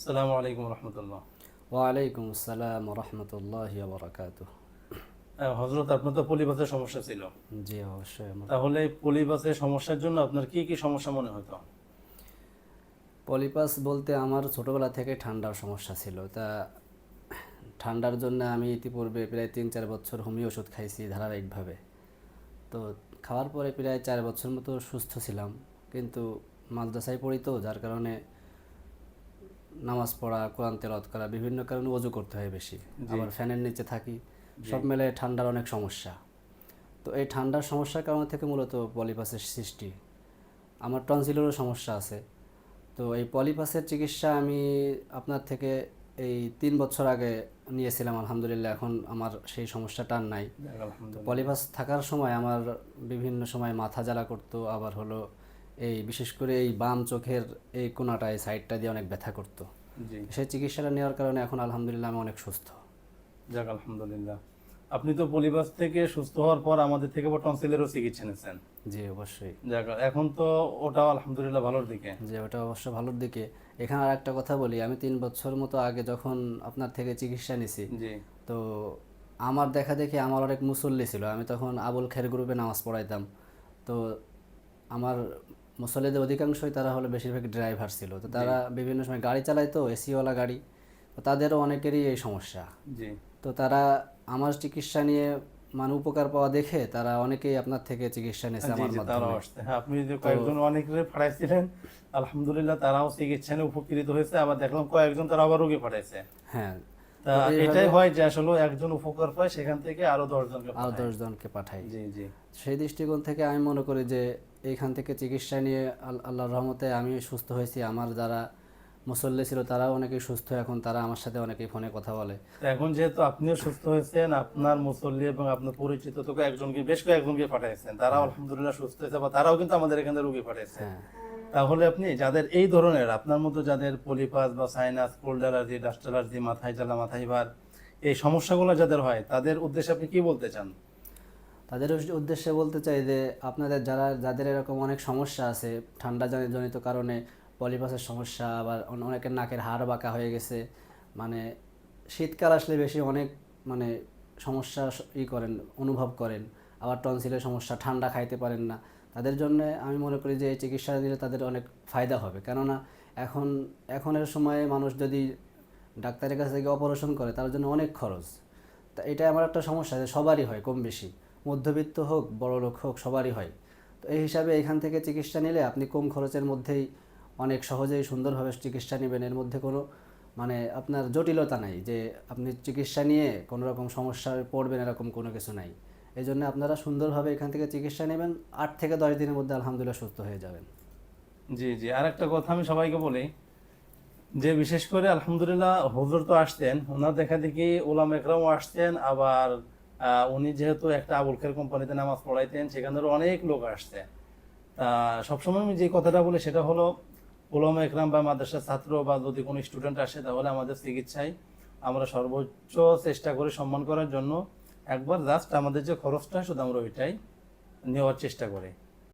আসসালামু আলাইকুম রহমতুল্লাহ। ওয়ালাইকুম আসসালাম রহমতুল্লাহি ওয়া বারাকাতুহু। হজরত, আপনার তো পলিপাসের সমস্যা ছিল, জি অবশ্যই আমার তাহলে পলিপাসের সমস্যার জন্য আপনার কি কি সমস্যা মনে হতো? পলিপাস বলতে আমার ছোটোবেলা থেকে ঠান্ডার সমস্যা ছিল। তা ঠান্ডার জন্য আমি ইতিপূর্বে প্রায় 3-4 বছর হোমিও ওষুধ খাইছি ধারাবাহিকভাবে। তো খাওয়ার পরে প্রায় 4 বছর মতো সুস্থ ছিলাম, কিন্তু মাদ্রাসায় পড়ি তো, যার কারণে নামাজ পড়া, কোরআন তেলাওয়াত করা, বিভিন্ন কারণে অজু করতে হয় বেশি, জি আবার ফ্যানের নিচে থাকি, জি। সব মিলে ঠান্ডার অনেক সমস্যা। তো এই ঠান্ডার সমস্যার কারণ থেকে মূলত পলিপাসের সৃষ্টি। আমার টনসিলেরও সমস্যা আছে। তো এই পলিপাসের চিকিৎসা আমি আপনার থেকে এই 3 বছর আগে নিয়েছিলাম, আলহামদুলিল্লাহ এখন আমার সেই সমস্যাটা আর নাই। যাক, তো আলহামদুলিল্লাহ। পলিপাস থাকার সময় আমার বিভিন্ন সময় মাথা জ্বালা করতো, আবার হলো এই বিশেষ করে এই বাম চোখের এই কোণাটায় সাইডটা দিয়ে অনেক ব্যথা করতো। জি। সেই চিকিৎসাটা নেওয়ার কারণে এখন আলহামদুলিল্লাহ আমি অনেক সুস্থ। যাক, আলহামদুলিল্লাহ। আপনি তো পলিপাস থেকে সুস্থ হওয়ার পর আমাদের থেকে টনসিলেরও চিকিৎসা নিয়েছেন। জি অবশ্যই। যাক, এখন তো ওটাও আলহামদুলিল্লাহ ভালোর দিকে। যে ওটা অবশ্য ভালোর দিকে। এখানে আর একটা কথা বলি, আমি 3 বছর মতো আগে যখন আপনার থেকে চিকিৎসা নিছি, জি তো আমার দেখা দেখি আমার অনেক মুসল্লি ছিল, আমি তখন আবুল খের গ্রুপে নামাজ পড়াইতাম। তো আমার মুসল্লিদের অধিকাংশই তারা হলো বেশিরভাগ ড্রাইভার ছিল, তো জি তারা বিভিন্ন সময় গাড়ি চালাইতো, এসিওয়ালা গাড়ি। তো তাদেরও অনেকেরই এই সমস্যা। জি। তো তারা আমার চিকিৎসা নিয়ে মানে উপকার পাওয়া দেখে তারা অনেকেই আপনার থেকে চিকিৎসা নিয়েছে জি আমার জি, তারাও মাধ্যমে। আসছে। হ্যাঁ, আপনি যে তো কয়েকজন অনেকে পাঠাইছিলেন, আলহামদুলিল্লাহ তারাও চিকিৎসা নিয়ে উপকৃত হয়েছে। আবার দেখলাম কয়েকজন তারা আবার রোগী পাঠাইছে। হ্যাঁ, তা তো এটাই এইভাবে হয় যে আসলে একজন উপকার পায়, সেখান থেকে আরো 10 জনকে আরও পাঠায়। 10 জনকে পাঠাই। জি জি সেই দৃষ্টিকোণ থেকে আমি মনে করি যে এইখান থেকে চিকিৎসা নিয়ে আল্লাহর রহমতে আমি সুস্থ হয়েছি। আমার যারা মুসল্লি ছিল তারাও অনেকেই সুস্থ, এখন তারা আমার সাথে অনেকেই ফোনে কথা বলে। তো এখন যেহেতু আপনিও সুস্থ হয়েছেন, আপনার মুসল্লি এবং আপনার পরিচিত তো একজনকে, বেশ কয়েকজনকে পাঠাইছেন, তারাও হ্যাঁ আলহামদুলিল্লাহ সুস্থ হয়েছে, বা তারাও কিন্তু আমাদের এখানে রোগী পাঠাইছে। হ্যাঁ। তাহলে আপনি যাদের এই ধরনের, আপনার মতো যাদের পলিপাস বা sinus, cold allergy, dust allergy, মাথায় জ্বালা, মাথায় ভার, এই সমস্যাগুলো যাদের হয়, তাদের উদ্দেশ্যে আপনি কি বলতে চান? তাদের উদ্দেশ্যে বলতে চাই যে আপনাদের যাদের এরকম অনেক সমস্যা আছে ঠান্ডা জনিত কারণে, পলিপাসের সমস্যা, আবার অনেকের নাকের হাড় বাঁকা হয়ে গেছে, মানে শীতকাল আসলে বেশি অনেক মানে সমস্যা করেন, অনুভব করেন, আবার টনসিলের সমস্যা, ঠান্ডা খাইতে পারেন না, তাদের জন্য আমি মনে করি যে এই চিকিৎসা নিলে তাদের অনেক ফায়দা হবে। কেননা এখন এখনের সময়ে মানুষ যদি ডাক্তারের কাছে গিয়ে অপারেশন করে তার জন্য অনেক খরচ। তা এটা আমার একটা সমস্যা, যে সবারই হয় কম বেশি, মধ্যবিত্ত হোক বড় লোক হোক সবারই হয়। তো এই হিসাবে এখান থেকে চিকিৎসা নিলে আপনি কম খরচের মধ্যেই অনেক সহজেই সুন্দরভাবে চিকিৎসা নেবেন। এর মধ্যে কোনো মানে আপনার জটিলতা নাই যে আপনি চিকিৎসা নিয়ে কোনো রকম সমস্যায় পড়বেন, এরকম কোনো কিছু নাই। এই জন্য আপনারা সুন্দরভাবে এখান থেকে চিকিৎসা নেবেন, 8 থেকে 10 দিনের মধ্যে আলহামদুলিল্লাহ সুস্থ হয়ে যাবেন। জি জি। আর একটা কথা আমি সবাইকে বলি, যে বিশেষ করে আলহামদুলিল্লাহ হুজুর তো আসতেন, ওনার দেখা দেখি ওলামা একরামও আসতেন। আবার উনি যেহেতু একটা আবুল খের কোম্পানিতে নামাজ পড়াইতেন, সেখানেরও অনেক লোক আসছে। সবসময় আমি যে কথাটা বলি সেটা হলো, ওলামা একরাম বা মাদ্রাসার ছাত্র বা যদি কোনো স্টুডেন্ট আসে, তাহলে আমাদের চিকিৎসায় আমরা সর্বোচ্চ চেষ্টা করি সম্মান করার জন্য। একবার জাস্ট আমাদের যে খরচটা, শুধু আমরা ওইটাই নেওয়ার চেষ্টা করি।